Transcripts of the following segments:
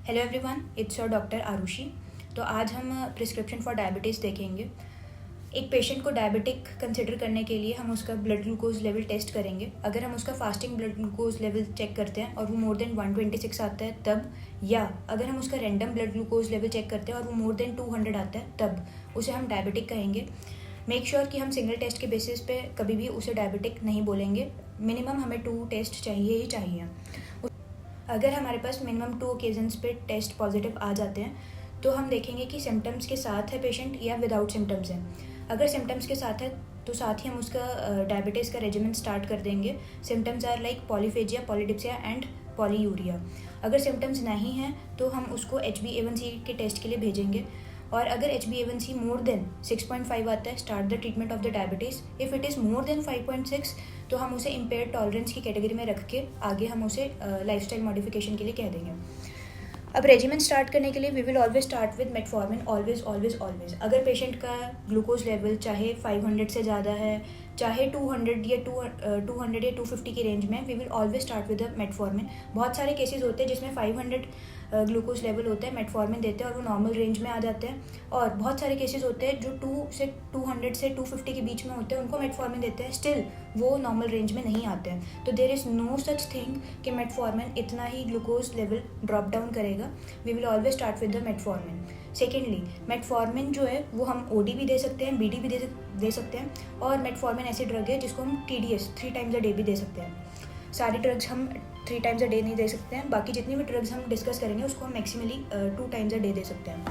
Hello everyone, it's your doctor Arushi. तो आज हम प्रिस्क्रिप्शन फॉर डायबिटीज़ देखेंगे। एक पेशेंट को डायबिटिक कंसिडर करने के लिए हम उसका ब्लड ग्लूकोज लेवल टेस्ट करेंगे। अगर हम उसका fasting blood glucose level check करते हैं और वो मोर देन 126 आता है तब, या अगर हम उसका random blood glucose level check करते हैं और वो मोर देन 200 आता है तब उसे हम डायबिटिक कहेंगे। मेक श्योर कि हम सिंगल टेस्ट के बेसिस पे कभी भी उसे डायबिटिक नहीं बोलेंगे। मिनिमम हमें 2 टेस्ट चाहिए ही चाहिए। अगर हमारे पास मिनिमम 2 ओकेजन्स पे टेस्ट पॉजिटिव आ जाते हैं तो हम देखेंगे कि सिम्टम्स के साथ है पेशेंट या विदाउट सिम्टम्स है। अगर सिम्टम्स के साथ है तो साथ ही हम उसका डायबिटीज़ का रेजिमेंट स्टार्ट कर देंगे। Symptoms are like polyphagia, polydipsia and polyuria. अगर सिम्टम्स नहीं हैं तो हम उसको HbA1c के टेस्ट के लिए भेजेंगे, और अगर HbA1c मोर देन 6.5 आता है, start the treatment of the diabetes. If it is more than 5.6 तो हम उसे इम्पेयर्ड टॉलरेंस की कैटेगरी में रख के आगे हम उसे लाइफस्टाइल मॉडिफिकेशन के लिए कह देंगे। अब रेजिमेंट स्टार्ट करने के लिए we will always start with metformin, always always always. अगर पेशेंट का ग्लूकोज लेवल चाहे 500 से ज़्यादा है, चाहे 200 या 250 की रेंज में, we will always start with metformin. बहुत सारे केसेस होते हैं जिसमें 500 ग्लूकोज लेवल होता है, मेटफॉर्मिन देते हैं और वो नॉर्मल रेंज में आ जाते हैं। और बहुत सारे केसेस होते हैं जो 200 से 250 के बीच में होते हैं, उनको मेटफॉर्मिन देते हैं, स्टिल वो नॉर्मल रेंज में नहीं आते हैं। तो there is no such thing कि मेटफॉर्मिन इतना ही ग्लूकोज लेवल ड्रॉप डाउन करेगा। We will always start with the metformin. Secondly, metformin जो है वो हम OD भी दे सकते हैं, BD भी दे सकते हैं, और मेटफॉर्मिन ऐसी ड्रग है जिसको हम TDS 3 टाइम्स अ डे भी दे सकते हैं। सारी ड्रग्स हम 3 टाइम्स अ डे नहीं दे सकते हैं, बाकी जितनी भी ड्रग्स हम डिस्कस करेंगे उसको हम maximally 2 times a day they सकते हैं।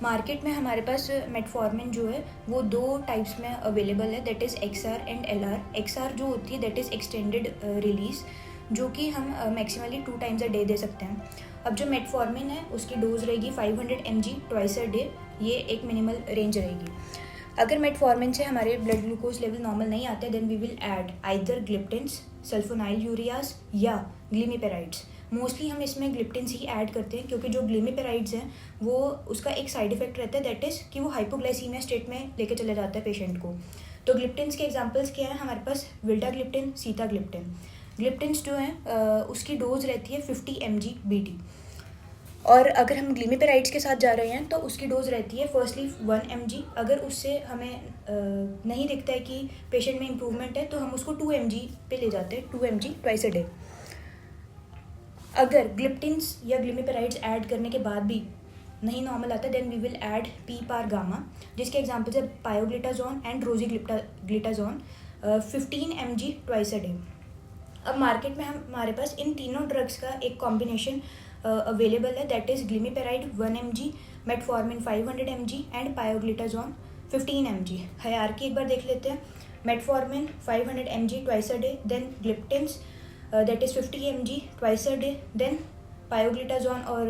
मार्केट में हमारे पास मेटफॉर्मिन जो है वो 2 टाइप्स में अवेलेबल है, that is XR and LR। XR जो होती है दैट इज़ एक्सटेंडेड रिलीज, जो कि हम maximally 2 times a day they सकते हैं। अब जो मेटफॉर्मिन है उसकी डोज रहेगी 500 mg ट्वाइस अ डे, ये एक मिनिमल रेंज रहेगी। अगर मेटफॉर्मिन से हमारे ब्लड ग्लूकोज लेवल नॉर्मल नहीं आते then we will add either gliptins, sulfonylureas यूरियाज या ग्लिमिपेराइड्स। मोस्टली हम इसमें ग्लिप्टिन्स ही ऐड करते हैं, क्योंकि जो ग्लिमिपेराइड्स हैं वो उसका एक साइड इफेक्ट रहता है, दैट इज़ कि वो हाइपोग्लाइसीमिया स्टेट में लेके चले जाता है पेशेंट को। तो ग्लिप्टिन्स के एग्जांपल्स क्या हैं हमारे पास? विल्डाग्लिप्टिन, सीताग्लिप्टिन। ग्लिप्टिन्स जो हैं उसकी डोज रहती है 50 mg BD, और अगर हम ग्लिमिपेराइड्स के साथ जा रहे हैं तो उसकी डोज रहती है फर्स्टली 1 mg। अगर उससे हमें नहीं दिखता है कि पेशेंट में इम्प्रूवमेंट है तो हम उसको 2 mg पे ले जाते हैं, 2 mg ट्वाइस अ डे। अगर ग्लिप्टिन्स या ग्लिमिपेराइड्स ऐड करने के बाद भी नहीं नॉर्मल आता then we will add PPAR gamma, जिसके एग्जांपल्स है pioglitazone and rosiglitazone 15 mg twice a day. अब मार्केट में हमारे पास इन तीनों ड्रग्स का एक कॉम्बिनेशन अवेलेबल है, that is glimepiride 1 mg, metformin 500 mg and pioglitazone 15 mg। Hierarchy एक बार देख लेते हैं। Metformin 500 mg twice a day, then gliptins that is 50 mg twice a day, then pioglitazone और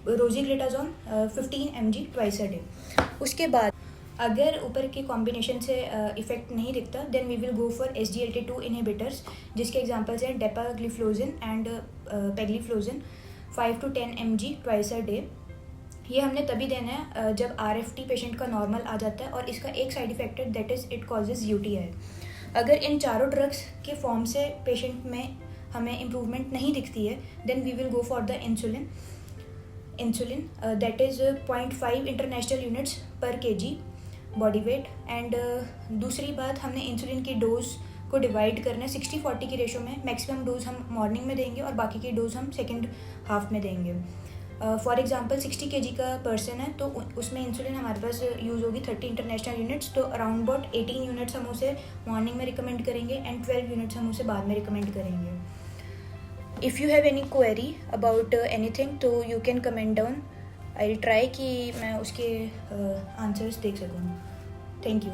रोजीग्लिटाजोन 15 mg ट्वाइस अ डे। उसके बाद अगर ऊपर के कॉम्बिनेशन से इफेक्ट नहीं दिखता then we will go for SGLT2 inhibitors, जिसके एग्जांपल्स हैं dapagliflozin and empagliflozin 5 to 10 mg twice a day. ये हमने तभी देना है जब RFT पेशेंट का नॉर्मल आ जाता है, और इसका एक साइड इफेक्ट है that is it causes UTI। अगर इन चारों ड्रग्स के फॉर्म से पेशेंट में हमें इम्प्रूवमेंट नहीं दिखती है then we will go for the insulin that is 0.5 international units per kg body weight. And दूसरी बात, हमने इंसुलिन की डोज को डिवाइड करना है 60-40 की रेशो में। मैक्सिमम डोज हम मॉर्निंग में देंगे और बाकी की डोज हम सेकेंड हाफ में देंगे। फॉर एग्जांपल 60 kg का पर्सन है तो उसमें इंसुलिन हमारे पास यूज़ होगी 30 इंटरनेशनल यूनिट्स, तो अराउंड अबाउट 18 यूनिट्स हम उसे मॉर्निंग में रिकमेंड करेंगे एंड 12 यूनिट्स हम उसे बाद में रिकमेंड करेंगे। If you have any query about anything तो you can comment down. I will try कि मैं उसके आंसर्स देख सकूँ। Thank you.